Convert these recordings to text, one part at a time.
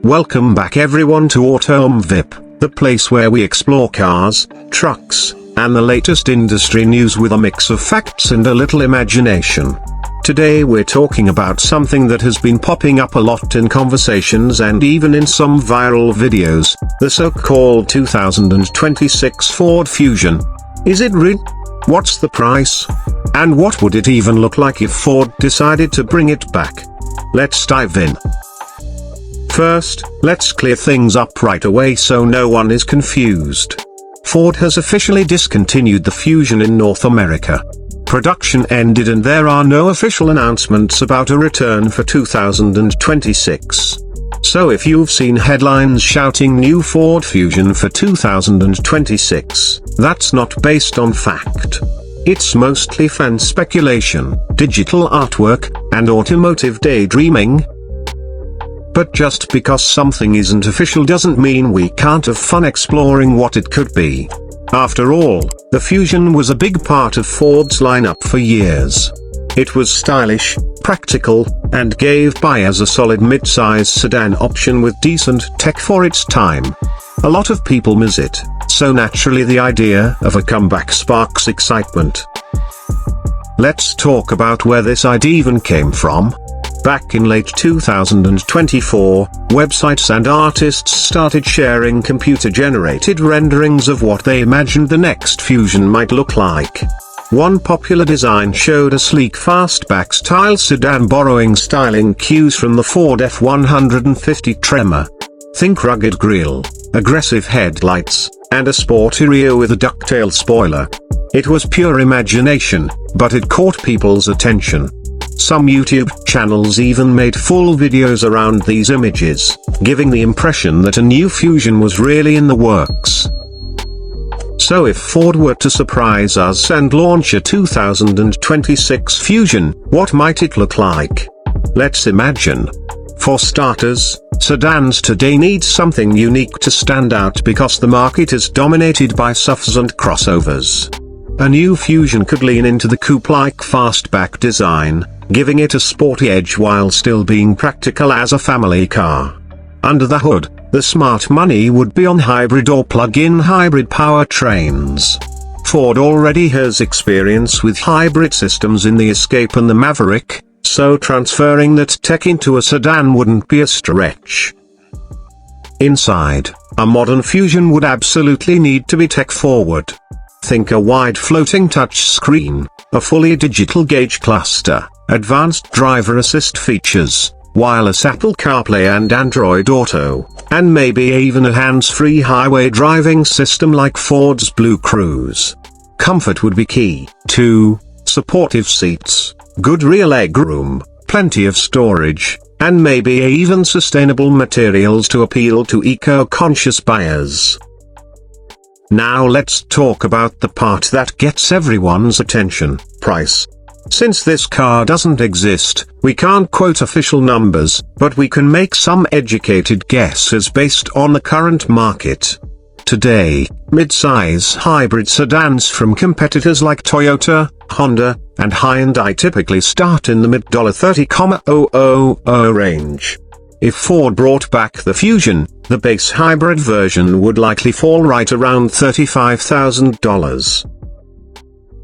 Welcome back everyone to mvip, the place where we explore cars, trucks, and the latest industry news with a mix of facts and a little imagination. Today we're talking about something that has been popping up a lot in conversations and even in some viral videos, the so-called 2026 Ford Fusion. Is it real? What's the price? And what would it even look like if Ford decided to bring it back? Let's dive in. First, let's clear things up right away so no one is confused. Ford has officially discontinued the Fusion in North America. Production ended and there are no official announcements about a return for 2026. So if you've seen headlines shouting new Ford Fusion for 2026, that's not based on fact. It's mostly fan speculation, digital artwork, and automotive daydreaming. But just because something isn't official doesn't mean we can't have fun exploring what it could be. After all, the Fusion was a big part of Ford's lineup for years. It was stylish, practical, and gave buyers a solid mid-size sedan option with decent tech for its time. A lot of people miss it, so naturally the idea of a comeback sparks excitement. Let's talk about where this idea even came from. Back in late 2024, websites and artists started sharing computer-generated renderings of what they imagined the next Fusion might look like. One popular design showed a sleek fastback-style sedan borrowing styling cues from the Ford F-150 Tremor. Think rugged grille, aggressive headlights, and a sporty rear with a ducktail spoiler. It was pure imagination, but it caught people's attention. Some YouTube channels even made full videos around these images, giving the impression that a new Fusion was really in the works. So if Ford were to surprise us and launch a 2026 Fusion, what might it look like? Let's imagine. For starters, sedans today need something unique to stand out because the market is dominated by SUVs and crossovers. A new Fusion could lean into the coupe-like fastback design, giving it a sporty edge while still being practical as a family car. Under the hood, the smart money would be on hybrid or plug-in hybrid powertrains. Ford already has experience with hybrid systems in the Escape and the Maverick, so transferring that tech into a sedan wouldn't be a stretch. Inside, a modern Fusion would absolutely need to be tech-forward. Think a wide floating touchscreen, a fully digital gauge cluster, advanced driver assist features, wireless Apple CarPlay and Android Auto, and maybe even a hands-free highway driving system like Ford's Blue Cruise. Comfort would be key, too. Supportive seats, good rear legroom, plenty of storage, and maybe even sustainable materials to appeal to eco-conscious buyers. Now let's talk about the part that gets everyone's attention: price. Since this car doesn't exist, we can't quote official numbers, but we can make some educated guesses based on the current market. Today, mid-size hybrid sedans from competitors like Toyota, Honda, and Hyundai typically start in the mid-$30,000 range. If Ford brought back the Fusion, the base hybrid version would likely fall right around $35,000.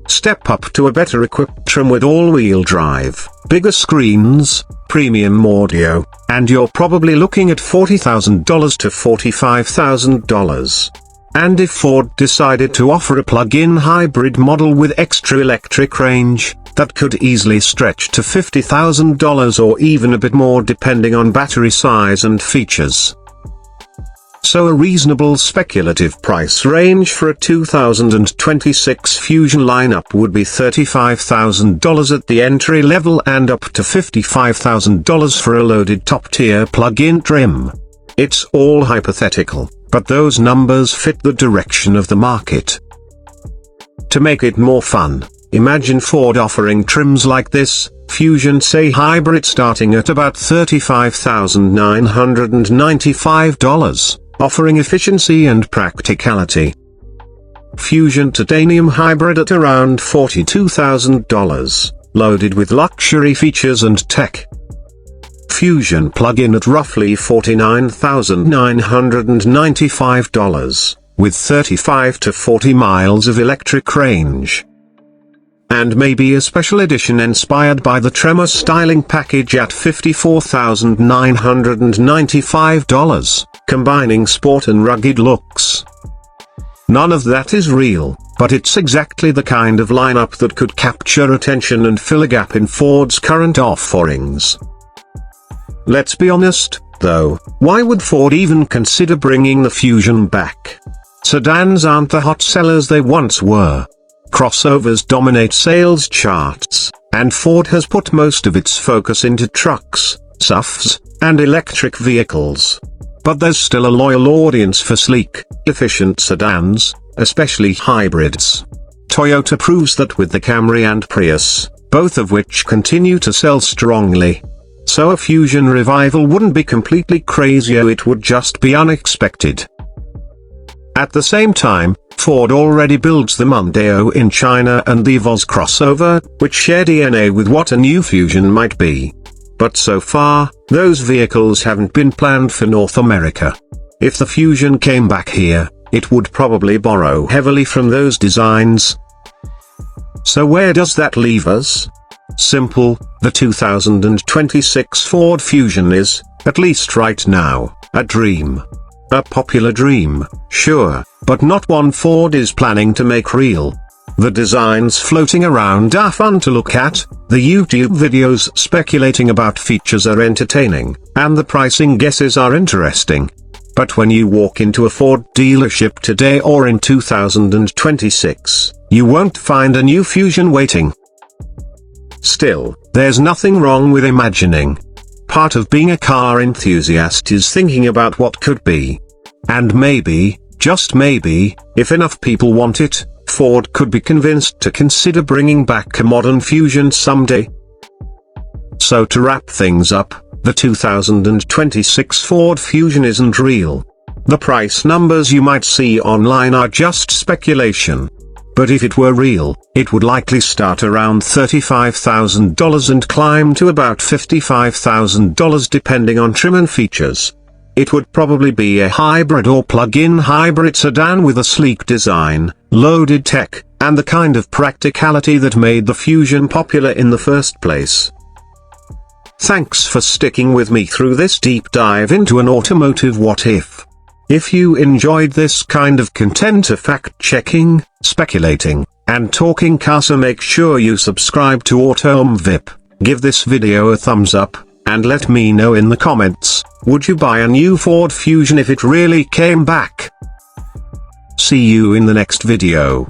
Step up to a better equipped trim with all-wheel drive, bigger screens, premium audio, and you're probably looking at $40,000 to $45,000. And if Ford decided to offer a plug-in hybrid model with extra electric range, that could easily stretch to $50,000 or even a bit more depending on battery size and features. So a reasonable speculative price range for a 2026 Fusion lineup would be $35,000 at the entry level and up to $55,000 for a loaded top-tier plug-in trim. It's all hypothetical, but those numbers fit the direction of the market. To make it more fun, imagine Ford offering trims like this: Fusion say hybrid starting at about $35,995, offering efficiency and practicality. Fusion Titanium Hybrid at around $42,000, loaded with luxury features and tech. Fusion plug-in at roughly $49,995, with 35 to 40 miles of electric range. And maybe a special edition inspired by the Tremor styling package at $54,995, combining sport and rugged looks. None of that is real, but it's exactly the kind of lineup that could capture attention and fill a gap in Ford's current offerings. Let's be honest, though, why would Ford even consider bringing the Fusion back? Sedans aren't the hot sellers they once were. Crossovers dominate sales charts, and Ford has put most of its focus into trucks, SUVs, and electric vehicles. But there's still a loyal audience for sleek, efficient sedans, especially hybrids. Toyota proves that with the Camry and Prius, both of which continue to sell strongly. So a Fusion revival wouldn't be completely crazy, it would just be unexpected. At the same time, Ford already builds the Mondeo in China and the Evoz crossover, which share DNA with what a new Fusion might be. But so far, those vehicles haven't been planned for North America. If the Fusion came back here, it would probably borrow heavily from those designs. So where does that leave us? Simple, the 2026 Ford Fusion is, at least right now, a dream. A popular dream, sure, but not one Ford is planning to make real. The designs floating around are fun to look at, the YouTube videos speculating about features are entertaining, and the pricing guesses are interesting. But when you walk into a Ford dealership today or in 2026, you won't find a new Fusion waiting. Still, there's nothing wrong with imagining. Part of being a car enthusiast is thinking about what could be. And maybe, just maybe, if enough people want it, Ford could be convinced to consider bringing back a modern Fusion someday. So to wrap things up, the 2026 Ford Fusion isn't real. The price numbers you might see online are just speculation. But if it were real, it would likely start around $35,000 and climb to about $55,000 depending on trim and features. It would probably be a hybrid or plug-in hybrid sedan with a sleek design, loaded tech, and the kind of practicality that made the Fusion popular in the first place. Thanks for sticking with me through this deep dive into an automotive what-if. If you enjoyed this kind of content of fact-checking, speculating, and talking cars, so make sure you subscribe to mvip, give this video a thumbs up, and let me know in the comments, would you buy a new Ford Fusion if it really came back? See you in the next video.